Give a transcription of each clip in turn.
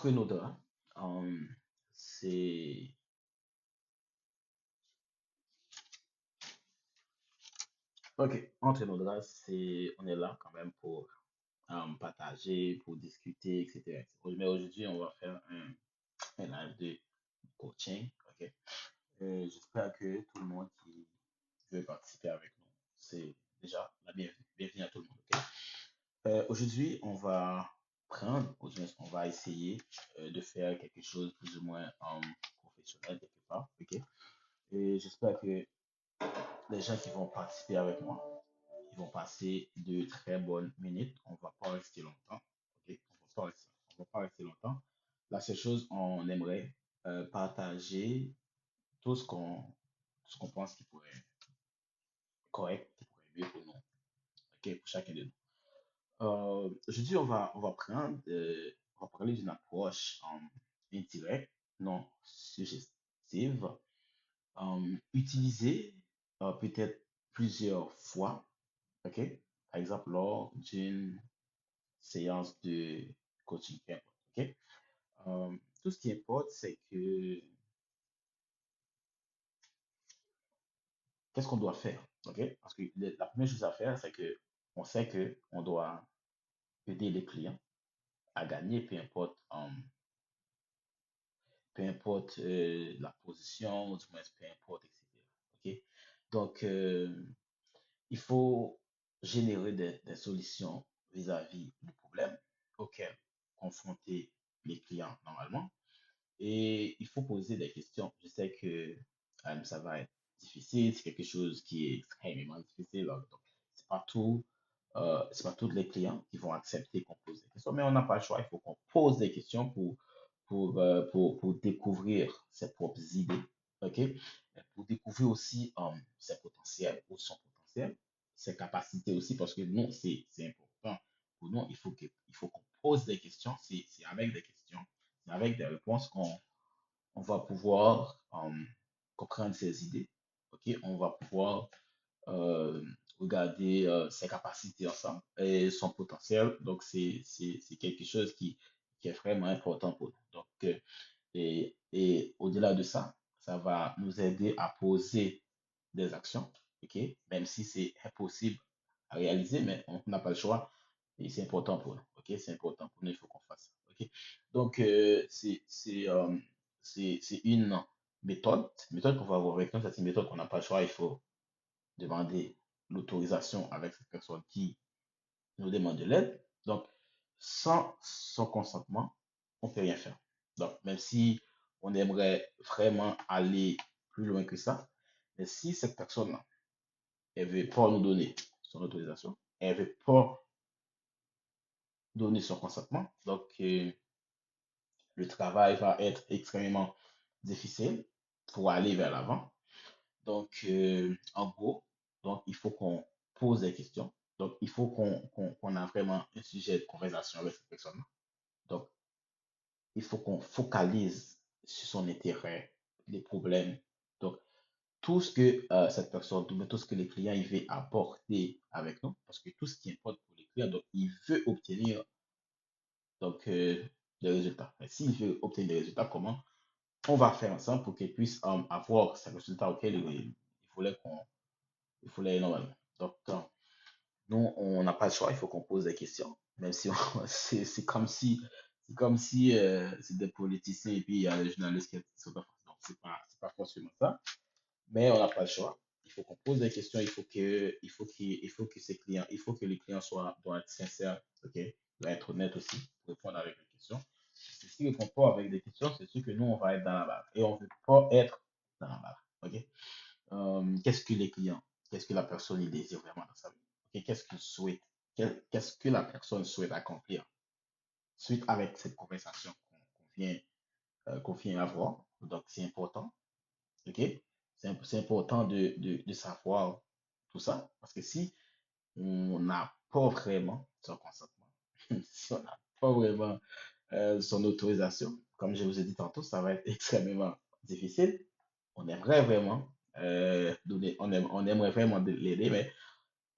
Renaudra, euh, c'est ok. Entre Renaudra, c'est on est là quand même pour partager, pour discuter, etc. Mais aujourd'hui, on va faire un live de coaching. Ok. J'espère que tout le monde qui veut participer avec nous, c'est déjà la bienvenue. Bienvenue à tout le monde. Ok. Aujourd'hui, on va prendre, ou bien on va essayer de faire quelque chose plus ou moins professionnel quelque part. Ok. Et j'espère que les gens qui vont participer avec moi, ils vont passer de très bonnes minutes. On va pas rester longtemps. Ok. On va pas rester longtemps. La seule chose, on aimerait partager tout ce qu'on pense qui pourrait être correct, qui pourrait être mieux pour nous. Ok, pour chacun de nous. Aujourd'hui, on va parler d'une approche indirecte, non suggestive, utilisée peut-être plusieurs fois, ok? Par exemple, lors d'une séance de coaching, peu importe, ok? Tout ce qui importe, c'est que qu'est-ce qu'on doit faire, ok? Parce que la première chose à faire, c'est que on sait que on doit aider les clients à gagner, peu importe la position, du moins peu importe, etc. Ok? Donc, il faut générer des solutions vis-à-vis du problème auquel confronter les clients normalement. Et il faut poser des questions. Je sais que ça va être difficile, c'est quelque chose qui est extrêmement difficile. Donc, c'est pas tous les clients qui vont accepter qu'on pose des questions, mais on n'a pas le choix. Il faut qu'on pose des questions pour découvrir ses propres idées, ok? Pour découvrir aussi ses potentiels ou son potentiel, ses capacités aussi, parce que nous, c'est important. Pour nous, il faut qu'on pose des questions. C'est avec des questions, c'est avec des réponses on va pouvoir comprendre ses idées, ok? On va pouvoir euh, regarder ses capacités ensemble et son potentiel. Donc, c'est quelque chose qui est vraiment important pour nous. Donc, et au-delà de ça, ça va nous aider à poser des actions, ok? Même si c'est impossible à réaliser, mais on n'a pas le choix. Et c'est important pour nous, ok? C'est important pour nous, il faut qu'on fasse ça, ok? Donc, c'est une méthode qu'on va avoir avec nous. C'est une méthode qu'on n'a pas le choix. Il faut demander l'autorisation avec cette personne qui nous demande de l'aide. Donc, sans son consentement, on ne peut rien faire. Donc, même si on aimerait vraiment aller plus loin que ça, mais si cette personne-là, elle ne veut pas nous donner son autorisation, elle ne veut pas donner son consentement, donc le travail va être extrêmement difficile pour aller vers l'avant. Donc, en gros, donc, il faut qu'on pose des questions. Donc, il faut qu'on a vraiment un sujet de conversation avec cette personne. Donc, il faut qu'on focalise sur son intérêt, les problèmes. Donc, tout ce que cette personne, tout ce que les clients il veut apporter avec nous, parce que tout ce qui importe pour les clients, donc, il veut obtenir donc, des résultats. Mais s'il veut obtenir des résultats, comment on va faire ensemble pour qu'il puisse avoir ces résultats auxquels voulait qu'on il voulait normalement. Donc, nous, on n'a pas le choix, il faut qu'on pose des questions, même si c'est comme si c'est des politiciens et puis il y a des journalistes qui sont pas. Donc, c'est pas forcément ça, mais on n'a pas le choix. Il faut qu'on pose des questions, il faut que ces clients, il faut que les clients doivent être sincères, ok, doivent être honnêtes aussi pour répondre avec des questions. Si ne répond pas avec des questions, c'est sûr que nous, on va être dans la barre et on ne veut pas être dans la barre, ok? Qu'est-ce que les clients, qu'est-ce que la personne il désire vraiment dans sa vie, ok? Qu'est-ce qu'il souhaite, qu'est-ce que la personne souhaite accomplir suite avec cette conversation qu'on vient avoir. Donc, c'est important, ok? C'est important de savoir tout ça parce que si on n'a pas vraiment son consentement, si on n'a pas vraiment son autorisation, comme je vous ai dit tantôt, ça va être extrêmement difficile. On aimerait vraiment on aimerait vraiment l'aider, mais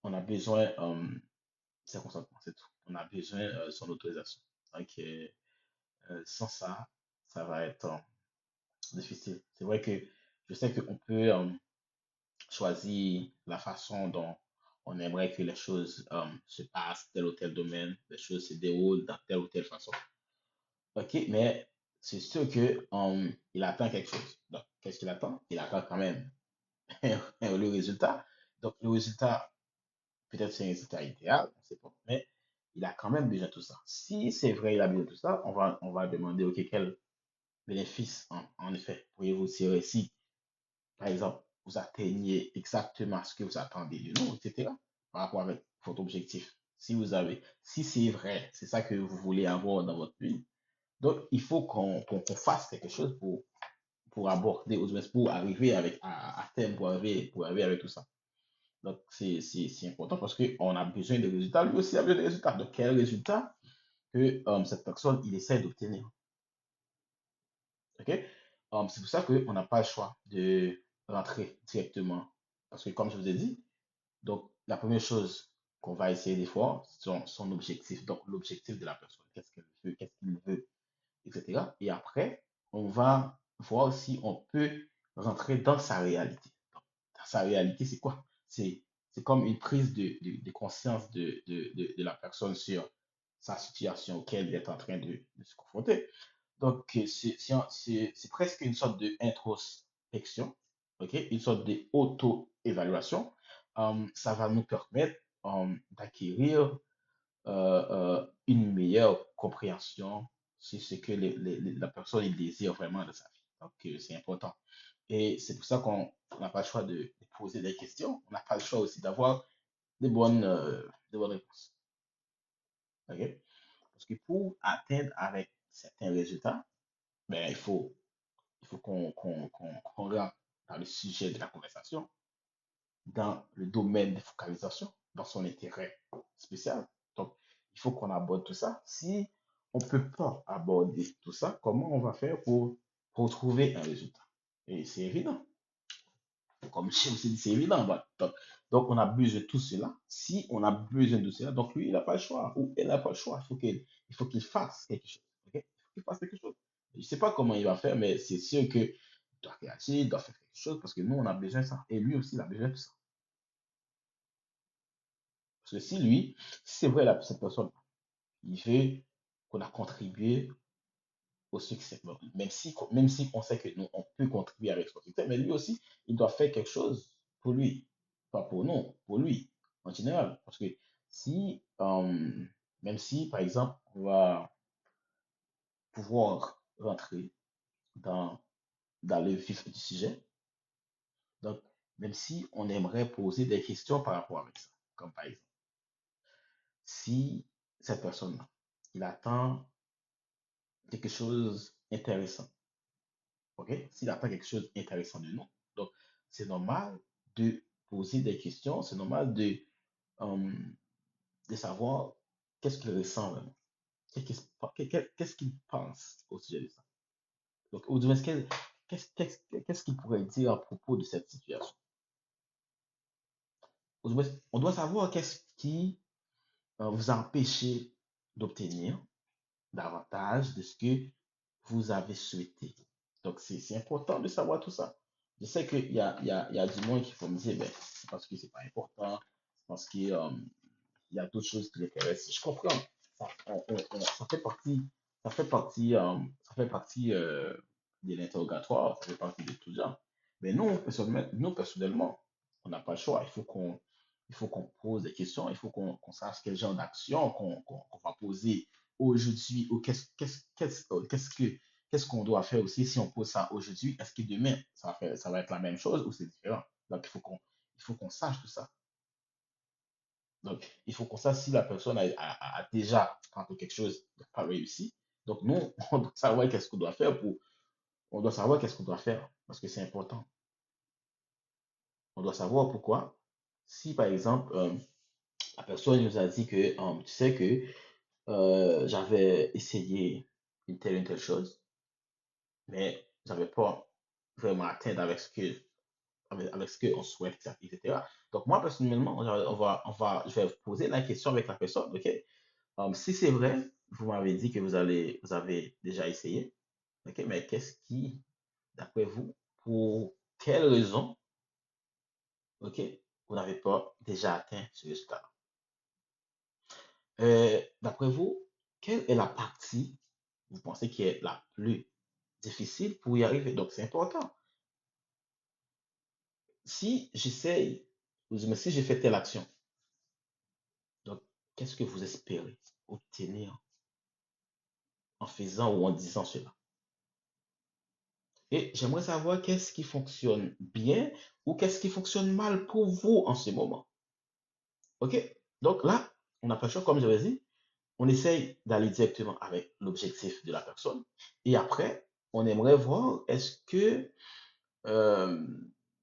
on a besoin de son consentement, c'est tout. On a besoin de son autorisation. Donc, sans ça, ça va être difficile. C'est vrai que je sais qu'on peut choisir la façon dont on aimerait que les choses se passent, tel ou tel domaine, les choses se déroulent dans telle ou telle façon. OK, mais c'est sûr que il attend quelque chose. Donc, qu'est-ce qu'il attend? Il attend quand même le résultat. Donc, le résultat, peut-être c'est un résultat idéal, on ne sait pas, mais il a quand même besoin de tout ça. Si c'est vrai, il a besoin de tout ça, on va demander, OK, quel bénéfice, en effet, pourriez-vous tirer si, par exemple, vous atteignez exactement ce que vous attendez de nous, etc., par rapport avec votre objectif. Si c'est vrai, c'est ça que vous voulez avoir dans votre vie, donc il faut qu'on fasse quelque chose pour aborder, ou bien pour arriver à terme, pour arriver avec tout ça. Donc, c'est important parce qu'on a besoin de résultats. Lui aussi a besoin de résultats. Donc, quel résultat que cette personne, il essaie d'obtenir. OK? C'est pour ça qu'on n'a pas le choix de rentrer directement. Parce que, comme je vous ai dit, donc, la première chose qu'on va essayer de voir, c'est son objectif. Donc, l'objectif de la personne. Qu'est-ce qu'elle veut, qu'est-ce qu'il veut, etc. Et après, on va voir si on peut rentrer dans sa réalité. Dans sa réalité, c'est quoi? C'est comme une prise de conscience de la personne sur sa situation auquel il est en train de se confronter. Donc, c'est presque une sorte d'introspection, ok? Une sorte d'auto-évaluation. Ça va nous permettre d'acquérir une meilleure compréhension sur ce que la personne il désire vraiment de sa vie. Donc, c'est important. Et c'est pour ça qu'on n'a pas le choix de poser des questions. On n'a pas le choix aussi d'avoir des bonnes réponses. OK? Parce que pour atteindre avec certains résultats, ben, il faut qu'on rentre dans le sujet de la conversation, dans le domaine de focalisation, dans son intérêt spécial. Donc, il faut qu'on aborde tout ça. Si on ne peut pas aborder tout ça, comment on va faire pour trouver un résultat? Et c'est évident. Comme je vous ai dit, c'est évident. Voilà. Donc, on a besoin de tout cela. Si on a besoin de cela, donc lui, il n'a pas le choix. Ou elle n'a pas le choix. Il faut qu'il fasse quelque chose. OK? Il faut qu'il fasse quelque chose. Je ne sais pas comment il va faire, mais c'est sûr qu'il doit réagir, il doit faire quelque chose parce que nous, on a besoin de ça. Et lui aussi, il a besoin de ça. Parce que si lui, si c'est vrai, cette personne, il veut qu'on a contribué au succès, bon, même si on sait que nous, on peut contribuer avec son succès, mais lui aussi, il doit faire quelque chose pour lui. Pas pour nous, pour lui, en général. Parce que si, même si, par exemple, on va pouvoir rentrer dans, dans le vif du sujet, donc, même si on aimerait poser des questions par rapport avec ça, comme par exemple, si cette personne-là, il attend quelque chose d'intéressant. OK? S'il attend quelque chose d'intéressant de nous. Donc, c'est normal de poser des questions, c'est normal euh, de savoir qu'est-ce qu'il ressent vraiment. Qu'est-ce qu'il pense au sujet de ça. Donc, au moins, qu'est-ce qu'il pourrait dire à propos de cette situation. Au moins, on doit savoir qu'est-ce qui vous a empêché d'obtenir davantage de ce que vous avez souhaité. Donc, c'est important de savoir tout ça. Je sais qu'il y a du monde qui faut me dire, ben, c'est parce que c'est pas important, c'est parce qu'il y a d'autres choses qui l'intéressent. Je comprends. Ça fait partie de l'interrogatoire, ça fait partie de tout ça. Mais nous, personnellement, on n'a pas le choix. Il faut qu'on pose des questions, il faut qu'on sache quel genre d'action qu'on va poser aujourd'hui, ou qu'est-ce qu'on doit faire aussi si on pose ça aujourd'hui, est-ce que demain, ça va être la même chose ou c'est différent? Donc, il faut qu'on sache tout ça. Donc, il faut qu'on sache si la personne a déjà tenté quelque chose n'a pas réussi. Donc, nous, on doit savoir qu'est-ce qu'on doit faire on doit savoir qu'est-ce qu'on doit faire parce que c'est important. On doit savoir pourquoi. Si, par exemple, la personne nous a dit que, tu sais que j'avais essayé une telle chose, mais j'avais pas vraiment atteint avec ce qu'on souhaite, etc. Donc, moi, personnellement, je vais poser la question avec la personne, OK? Si c'est vrai, vous m'avez dit que vous avez déjà essayé. OK, mais qu'est-ce qui, d'après vous, pour quelle raison, OK, vous n'avez pas déjà atteint ce résultat? D'après vous, quelle est la partie, vous pensez, qui est la plus difficile pour y arriver? Donc, c'est important. Si j'essaye, mais si j'ai fait telle action, donc, qu'est-ce que vous espérez obtenir en faisant ou en disant cela? Et j'aimerais savoir qu'est-ce qui fonctionne bien ou qu'est-ce qui fonctionne mal pour vous en ce moment. OK? Donc là, on n'a pas le choix, comme je l'ai dit, on essaye d'aller directement avec l'objectif de la personne. Et après, on aimerait voir est-ce que euh,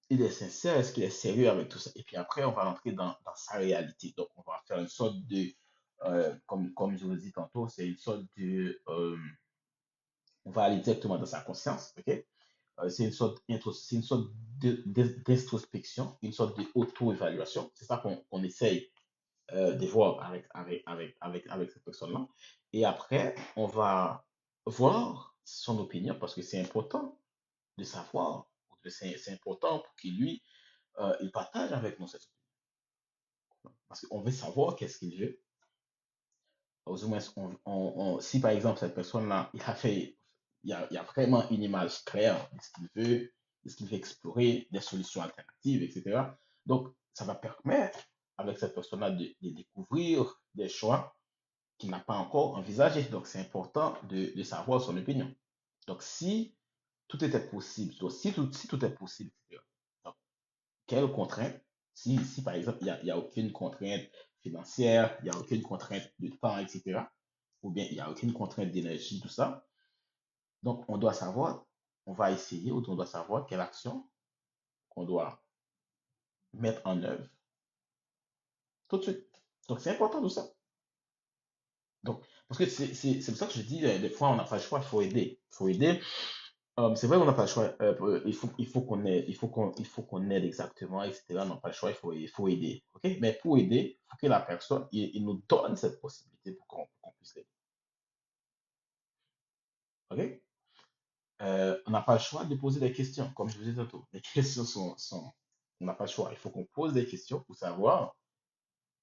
il est sincère, est-ce qu'il est sérieux avec tout ça. Et puis après, on va entrer dans sa réalité. Donc, on va faire une sorte de, comme je vous l'ai dit tantôt, c'est une sorte de, on va aller directement dans sa conscience, ok? C'est une sorte, c'est une sorte d'introspection, une sorte d'auto-évaluation. C'est ça qu'on essaye de voir avec cette personne-là. Et après, on va voir son opinion parce que c'est important de savoir, c'est important pour qu'il lui, il partage avec nous cette opinion. Parce qu'on veut savoir qu'est-ce qu'il veut. Au moins, si par exemple cette personne-là, il y a vraiment une image claire de ce qu'il veut, de ce qu'il veut explorer, des solutions alternatives, etc. Donc, ça va permettre avec cette personne-là de découvrir des choix qu'il n'a pas encore envisagé. Donc, c'est important de savoir son opinion. Donc, si tout était possible, donc, si tout est possible, etc. Donc, quelles contraintes, si par exemple, il n'y a aucune contrainte financière, il n'y a aucune contrainte de temps, etc., ou bien il n'y a aucune contrainte d'énergie, tout ça, donc on doit savoir, on va essayer, ou on doit savoir quelle action qu'on doit mettre en œuvre tout de suite. Donc, c'est important tout ça. Donc, parce que c'est pour ça que je dis, des fois, on n'a pas le choix, il faut aider. Il faut aider. C'est vrai qu'on n'a pas le choix. Il faut qu'on aide exactement, etc. On n'a pas le choix, il faut aider. OK? Mais pour aider, il faut que la personne, il nous donne cette possibilité pour qu'on puisse l'aider. OK? On n'a pas le choix de poser des questions, comme je vous disais tantôt. Les questions on n'a pas le choix. Il faut qu'on pose des questions pour savoir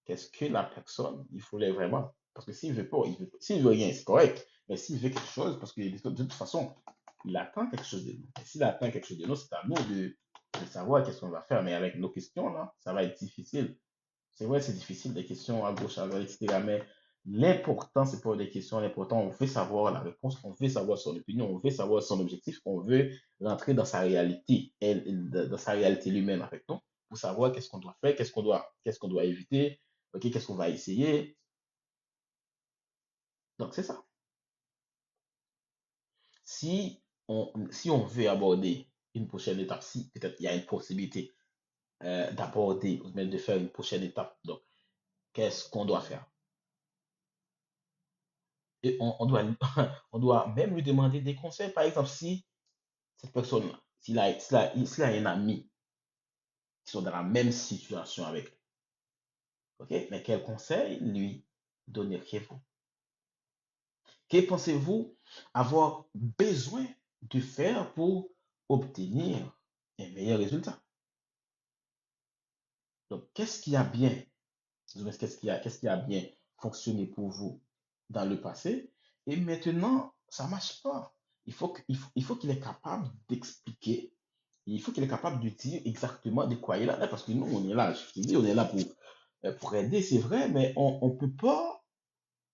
qu'est-ce que la personne, il voulait vraiment. Parce que s'il veut pas, s'il veut rien, c'est correct. Mais s'il veut quelque chose, parce que de toute façon, il attend quelque chose de nous. Et s'il attend quelque chose de nous, c'est à nous de savoir qu'est-ce qu'on va faire. Mais avec nos questions, là, ça va être difficile. C'est vrai, c'est difficile, des questions à gauche, à droite, etc. Mais l'important, c'est pas des questions. L'important, on veut savoir la réponse, on veut savoir son opinion, on veut savoir son objectif, on veut rentrer dans sa réalité, dans sa réalité lui-même avec nous, pour savoir qu'est-ce qu'on doit faire, qu'est-ce qu'on doit éviter, ok, qu'est-ce qu'on va essayer. Donc, c'est ça. Si on veut aborder une prochaine étape, si peut-être il y a une possibilité d'aborder ou même de faire une prochaine étape, donc, qu'est-ce qu'on doit faire? Et on doit même lui demander des conseils. Par exemple, si cette personne-là, s'il a un ami qui sont dans la même situation avec lui, ok, mais quel conseil lui donneriez-vous? Que pensez-vous avoir besoin de faire pour obtenir un meilleur résultat? Donc, qu'est-ce qui a bien, qu'est-ce qui a bien fonctionné pour vous dans le passé et maintenant, ça ne marche pas. Il faut qu'il est capable d'expliquer, il faut qu'il est capable de dire exactement de quoi il est là, parce que nous, on est là, je te dis, on est là pour aider, c'est vrai, mais on peut pas,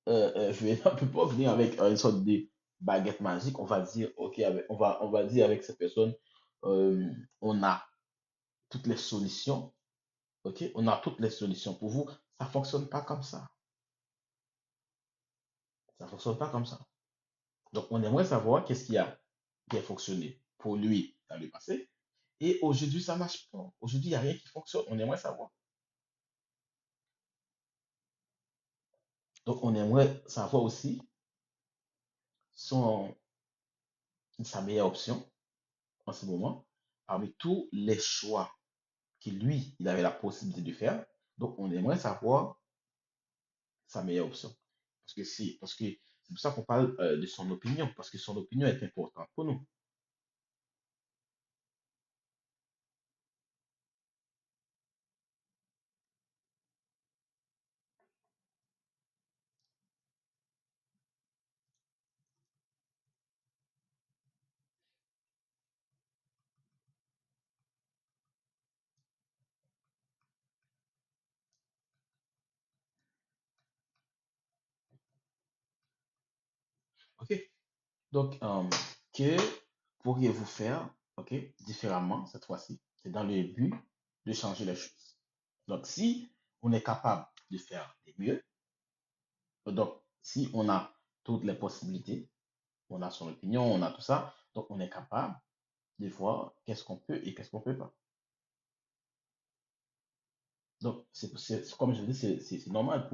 on peut pas venir avec une sorte de baguette magique, on va dire, ok, on va dire avec cette personne, euh, on a toutes les solutions. OK? On a toutes les solutions pour vous. Ça ne fonctionne pas comme ça. Ça ne fonctionne pas comme ça. Donc, on aimerait savoir qu'est-ce qui a bien fonctionné pour lui dans le passé. Et aujourd'hui, ça ne marche pas. Aujourd'hui, il n'y a rien qui fonctionne. On aimerait savoir. Donc, on aimerait savoir aussi son, sa meilleure option en ce moment parmi tous les choix qu'il lui, il avait la possibilité de faire. Donc, on aimerait savoir sa meilleure option. Parce que c'est pour ça qu'on parle de son opinion, parce que son opinion est importante pour nous. OK? Donc, que pourriez-vous faire, OK, différemment cette fois-ci? C'est dans le but de changer les choses. Donc, si on est capable de faire des mieux, donc si on a toutes les possibilités, on a son opinion, on a tout ça, donc on est capable de voir qu'est-ce qu'on peut et qu'est-ce qu'on peut pas. Donc, comme je dis, c'est normal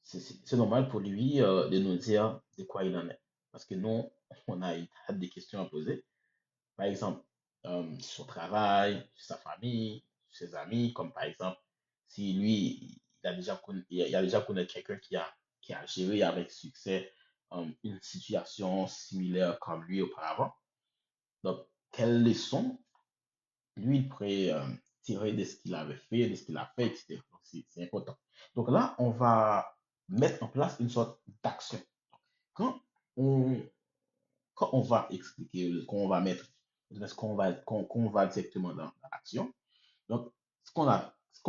c'est normal pour lui de nous dire de quoi il en est. Parce que nous, on a une tas de questions à poser. Par exemple, sur son travail, sur sa famille, sur ses amis, comme par exemple, si lui, il a déjà connu quelqu'un qui a géré avec succès une situation similaire comme lui auparavant. Donc, quelles leçons lui, il pourrait tirer de ce qu'il avait fait, de ce qu'il a fait, etc. Donc, c'est important. Donc là, on va mettre en place une sorte d'action. Quand on, quand on va expliquer, quand on va mettre, qu'on va directement dans l'action, donc ce qu'on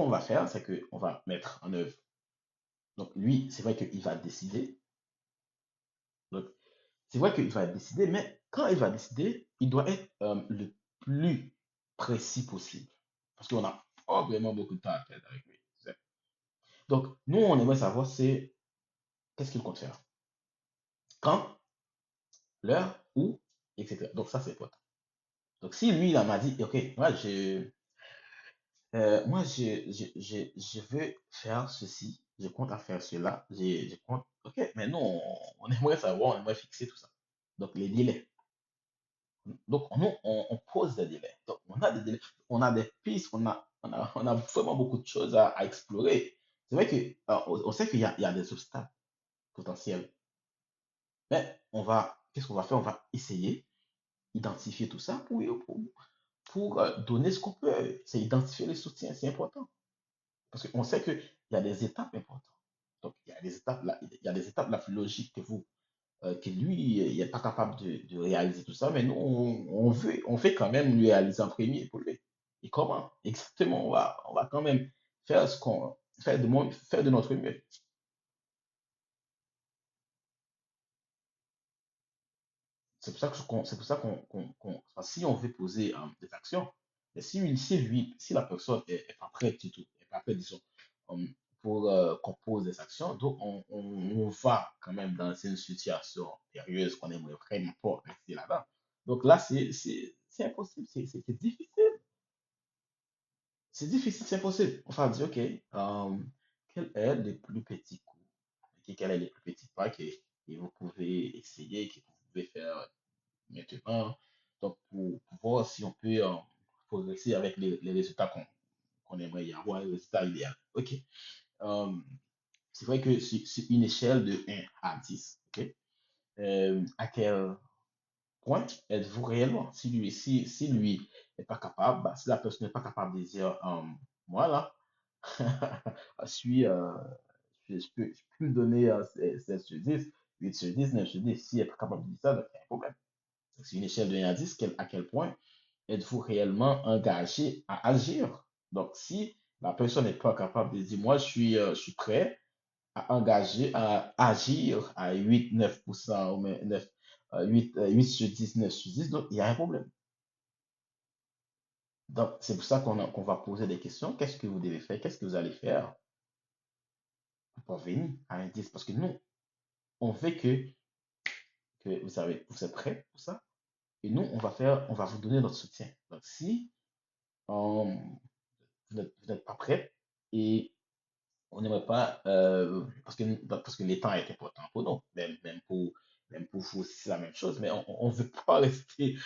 va faire, c'est qu'on va mettre en œuvre. Donc lui, c'est vrai qu'il va décider. Donc, c'est vrai qu'il va décider, mais quand il va décider, il doit être le plus précis possible. Parce qu'on n'a pas vraiment beaucoup de temps à perdre avec lui. Donc, nous, on aimerait savoir, c'est qu'est-ce qu'il compte faire. Quand, l'heure, où, etc. Donc, ça, c'est important. Donc, si lui, il m'a dit, OK, je veux faire ceci, je compte à faire cela, je compte, OK, mais nous, on aimerait savoir, on aimerait fixer tout ça. Donc, les délais. Donc, nous, on pose des délais. Donc, on a des délais, on a des pistes, on a vraiment beaucoup de choses à explorer. C'est vrai que, on sait il y a des obstacles potentiels, mais qu'est-ce qu'on va faire? On va essayer, identifier tout ça pour donner ce qu'on peut. C'est identifier les soutiens, c'est important. Parce qu'on sait qu'il y a des étapes importantes. Donc, il y a des étapes là, il y a des étapes la plus logiques que lui, il n'est pas capable de réaliser tout ça, mais nous, on fait quand même lui réaliser en premier pour lui. Et comment? Exactement, on va quand même faire faire de notre mieux. C'est pour ça enfin, si on veut poser des actions, mais si la personne est pas prête du tout, est pas prête, disons, um, pour qu'on pose des actions, donc on va quand même dans une situation périlleuse qu'on aimerait vraiment pas rester là-dedans. Donc là, c'est impossible, c'est difficile. C'est difficile, c'est impossible. On va dire, OK, quel est le plus petit coup? Ok, quel est le plus petit pas que vous pouvez essayer, que vous pouvez faire maintenant, donc pour voir si on peut progresser avec les résultats qu'on aimerait y avoir, les résultats idéal. OK. Euh, c'est vrai que sur une échelle de 1 à 10, OK, à quel point êtes-vous réellement? Si lui n'est pas capable, bah, si la personne n'est pas capable de dire, moi là, je suis, je peux me donner 7 sur 10, 8 sur 10, 9 sur 10. Si elle n'est pas capable de dire ça, donc il y a un problème. C'est une échelle de 1 à 10, à quel point êtes-vous réellement engagé à agir? Donc, si la personne n'est pas capable de dire, moi, je suis prêt à engager, à agir à 8, 9% ou même 9, 8 sur 10, 9 sur 10, donc il y a un problème. Donc, c'est pour ça qu'on va poser des questions. Qu'est-ce que vous devez faire? Qu'est-ce que vous allez faire pour parvenir à un 10? Parce que nous, on veut que vous êtes prêts pour ça. Et nous, on va vous donner notre soutien. Donc, si euh, vous n'êtes pas prêt et on n'aimerait pas, parce que les temps est important pour nous, même pour vous, c'est la même chose, mais on ne veut pas rester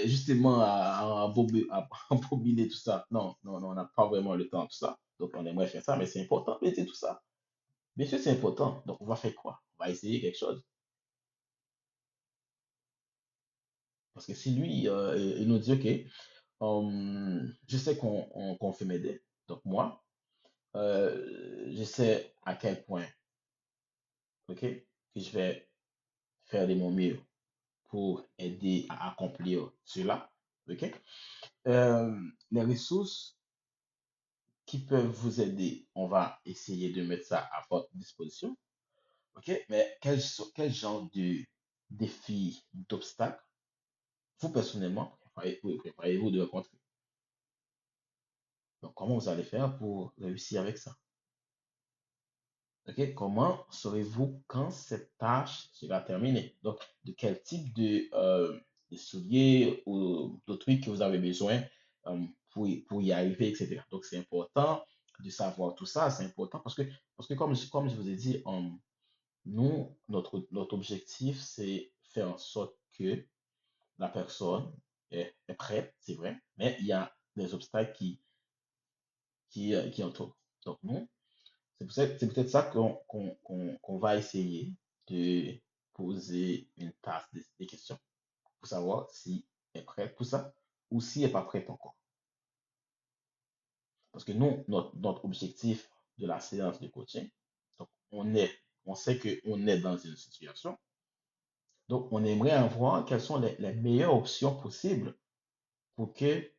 justement à embobiner tout ça. Non, non, non, on n'a pas vraiment le temps, tout ça. Donc, on aimerait faire ça, mais c'est important de dire tout ça. Bien sûr, c'est important. Donc, on va faire quoi? On va essayer quelque chose. Parce que si lui, il nous dit, OK, je sais qu'on fait m'aider. Donc moi, je sais à quel point, OK, que je vais faire de mon mieux pour aider à accomplir cela. OK? Euh, les ressources qui peuvent vous aider, on va essayer de mettre ça à votre disposition. OK? Mais quel genre de défis, d'obstacles, vous personnellement, préparez-vous de rencontrer? Donc, comment vous allez faire pour réussir avec ça? OK? Comment saurez-vous quand cette tâche sera terminée? Donc, de quel type de souliers ou de trucs que vous avez besoin euh, pour y arriver, etc. Donc, c'est important de savoir tout ça. C'est important parce que comme je vous ai dit, nous, notre objectif, c'est faire en sorte que la personne est prête, c'est vrai, mais il y a des obstacles qui entourent. Donc, nous, c'est peut-être ça qu'on va essayer de poser une tasse des questions pour savoir si elle est prête pour ça ou si elle n'est pas prête encore. Parce que nous, notre objectif de la séance de coaching, donc on sait qu'on est dans une situation, donc on aimerait voir quelles sont les meilleures options possibles pour que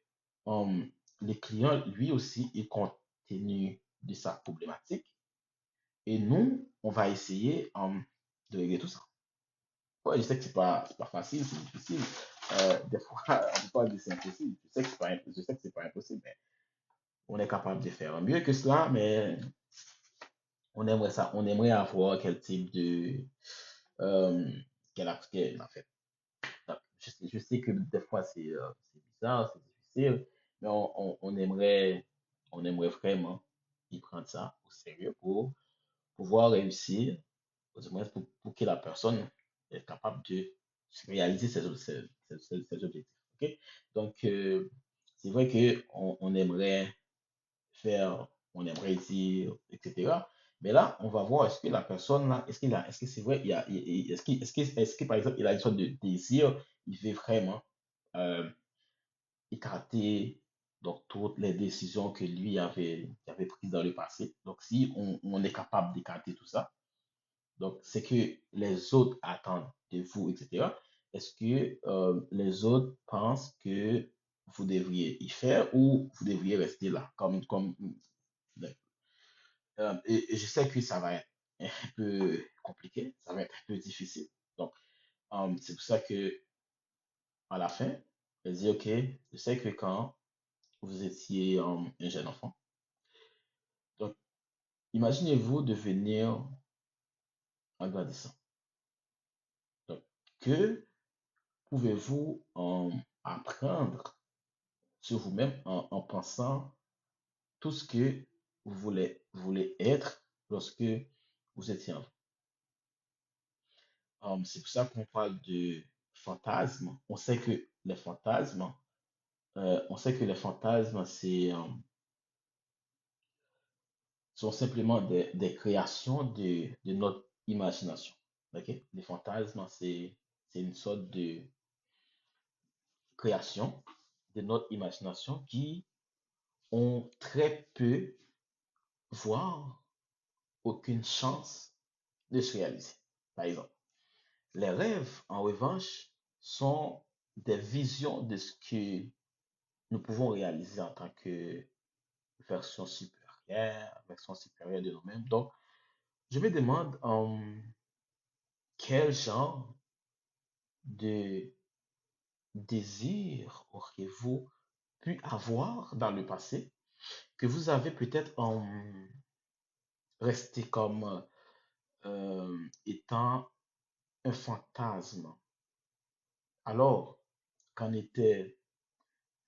euh, les clients, lui aussi, aient compte tenu de sa problématique. Et nous, on va essayer de régler tout ça. Ouais, je sais que c'est pas facile, c'est difficile. Des fois, on peut pas dire que c'est impossible. Je sais que c'est pas impossible, mais on est capable de faire mieux que cela, mais on aimerait ça. On aimerait avoir quel type de, euh, en fait. Je sais que des fois c'est bizarre, c'est difficile, mais on aimerait vraiment y prendre ça au sérieux pour pouvoir réussir, du moins pour que la personne est capable de réaliser ses objectifs. OK? Donc, c'est vrai on aimerait faire, on aimerait dire, etc. Mais là, on va voir est-ce que la personne là, est-ce que c'est vrai, est-ce que par exemple, il a une sorte de désir, il veut vraiment euh, écarter donc toutes les décisions que lui avait prises dans le passé. Donc, si on est capable d'écarter tout ça, donc, c'est que les autres attendent de vous, etc. Est-ce que les autres pensent que vous devriez y faire ou vous devriez rester là? Et je sais que ça va être un peu compliqué, ça va être un peu difficile. Donc, c'est pour ça que à la fin, je dis, OK, je sais que quand vous étiez un jeune enfant, donc imaginez-vous devenir un grandissant. Donc, que pouvez-vous apprendre sur vous-même en pensant tout ce que vous voulez être lorsque vous étiez enfant. C'est pour ça qu'on parle de fantasmes. On sait que les fantasmes, sont simplement des créations de notre imagination. OK? Les fantasmes, c'est une sorte de création de notre imagination qui ont très peu, voire aucune chance de se réaliser. Par exemple, les rêves, en revanche, sont des visions de ce que nous pouvons réaliser en tant que version supérieure de nous-mêmes. Donc, je me demande quel genre de désir auriez-vous pu avoir dans le passé que vous avez peut-être resté comme étant un fantasme. Alors,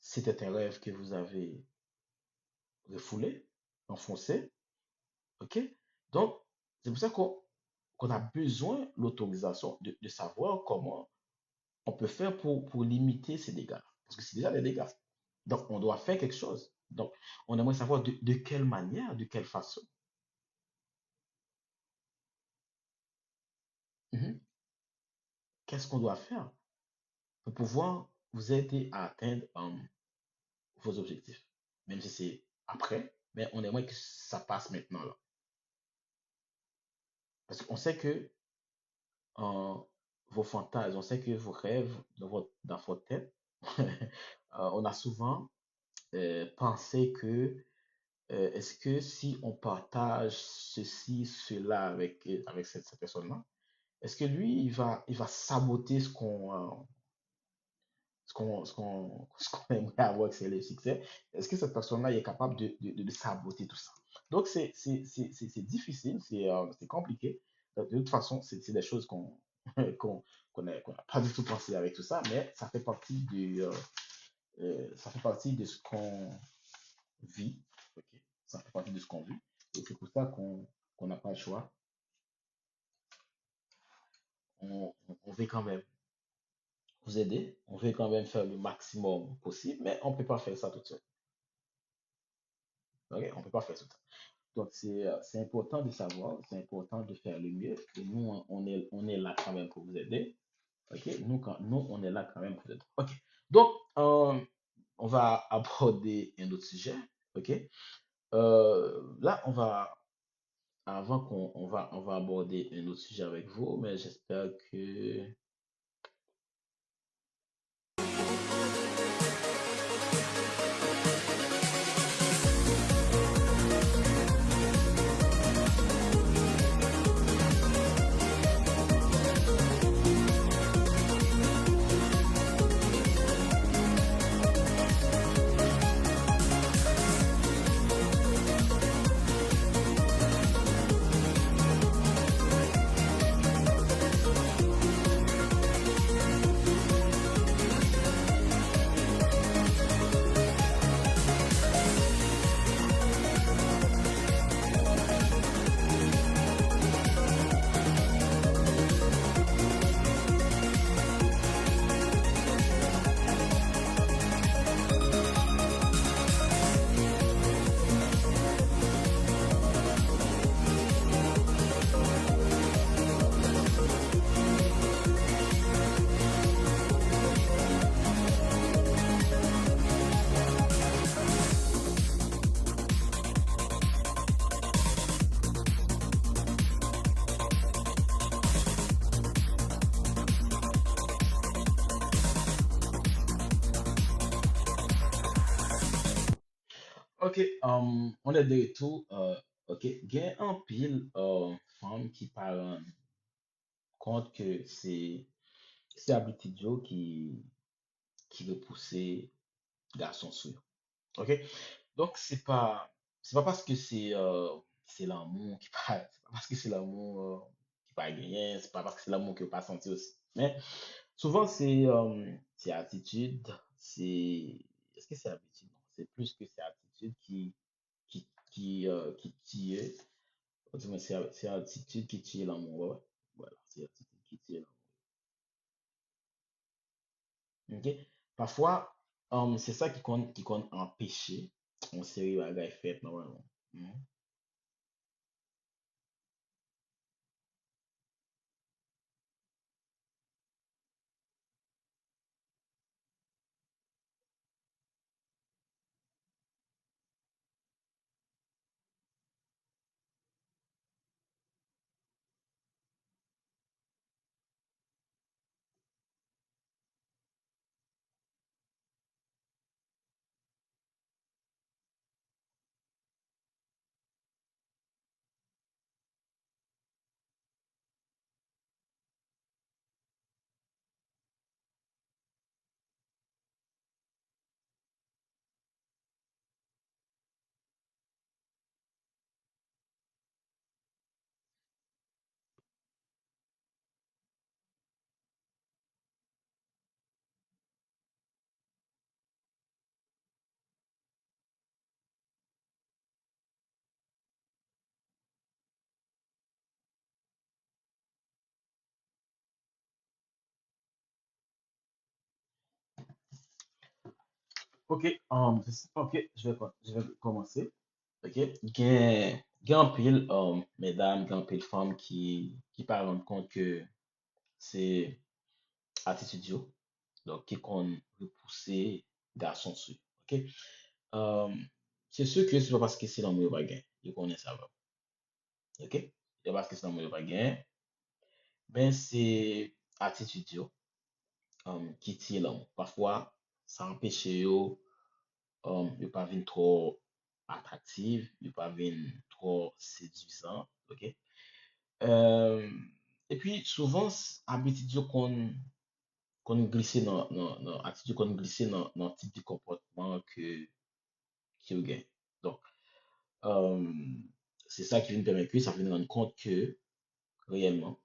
c'était un rêve que vous avez refoulé, enfoncé, ok? Donc, c'est pour ça qu'on a besoin de l'autorisation de savoir comment on peut faire pour limiter ces dégâts. Parce que c'est déjà des dégâts. Donc, on doit faire quelque chose. Donc, on aimerait savoir de quelle manière, de quelle façon. Mhm. Qu'est-ce qu'on doit faire? pour pouvoir vous aider à atteindre vos objectifs. Même si c'est après, mais on aimerait que ça passe maintenant là. Parce qu'on sait que euh, vos fantasmes, on sait que vos rêves dans votre tête, on a souvent pensé que est-ce que si on partage ceci, cela avec cette personne-là, est-ce que lui, il va saboter ce qu'on aimerait avoir, que c'est le succès? Est-ce que cette personne-là est capable de saboter tout ça? Donc, c'est difficile, c'est compliqué. De toute façon, c'est des choses qu'on qu'on n'a pas du tout pensé avec tout ça, mais ça fait partie de ce qu'on vit. Ok. Ça fait partie de ce qu'on vit. Et c'est pour ça qu'on n'a pas le choix. On veut quand même vous aider, on veut quand même faire le maximum possible, mais on ne peut pas faire ça tout seul. Ok. On ne peut pas faire tout ça. Donc, c'est important de savoir, c'est important de faire le mieux. Et nous, on est là quand même pour vous aider. OK? Nous, on est là quand même pour vous aider. OK. Donc, on va aborder un autre sujet. OK? Là, avant on va aborder un autre sujet avec vous, mais j'espère que. OK, on est de retour. OK, il y a un pile femmes qui parlent compte que c'est Abitidio qui veut pousser garçon sûr. OK? Donc, c'est pas parce que c'est l'amour qui parle, c'est pas parce que c'est l'amour qui parle gagner, c'est pas parce que c'est l'amour qui ne pas sentir aussi. Mais souvent, c'est attitude, c'est. Est-ce que c'est habitude? Non, c'est plus que c'est attitude qui tire. Du c'est attitude qui tire l'amour. Ouais. Voilà, c'est attitude qui tire l'amour. OK? Parfois, c'est ça qui compte empêcher une série de bagages fait normalement. Mhm. OK, OK, je vais commencer. OK? Gain pile, mesdames, gain pile femmes qui parlent en compte que c'est attitude. Donc, qui qu'on repousser garçon sur. OK? Euh, c'est sûr que c'est pas parce que c'est dans le bagage. Il connaît ça. OK? C'est pas parce que c'est dans le bagage. Ben, c'est attitude yo, qui tire l'homme. Parfois, ça empêche yo, yo pas venir trop attractive, yo pas venir trop séduisant. OK? Euh, et puis, souvent, habitude yo qu'on glisse dans attitude qu'on glisse dans type de comportement que vous gagnez. Donc, euh, c'est ça qui vient permettre que ça vient rendre compte que réellement,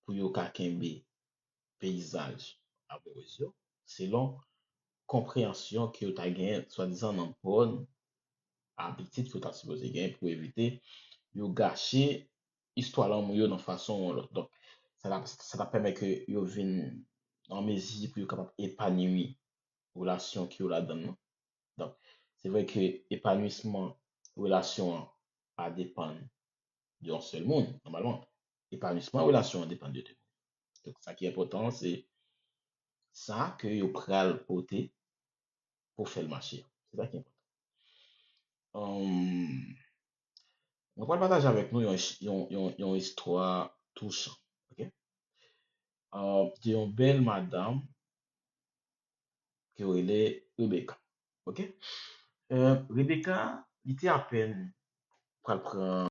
pour yo ka kembe paysage amoureux yo, selon compréhension que tu as gagné, soi-disant dans bonne habitude que tu as supposé gagner pour éviter yo gâcher histoire l'amour yo dans façon ou l'autre. Donc, ça permet que yo vin en mesure pour yo capable épanouir relation qui yo la donne. Donc, c'est vrai que épanouissement relation a dépend d'un seul monde, normalement. Épanouissement relation a dépend de deux. Donc, ça qui est important, c'est ça que yo pral porter pour faire le marché. C'est ça qui est important. Um, on va partager avec nous une histoire touchante. Ok? De une belle madame qui est Rebecca. Ok? Rebecca, il était à peine pour prendre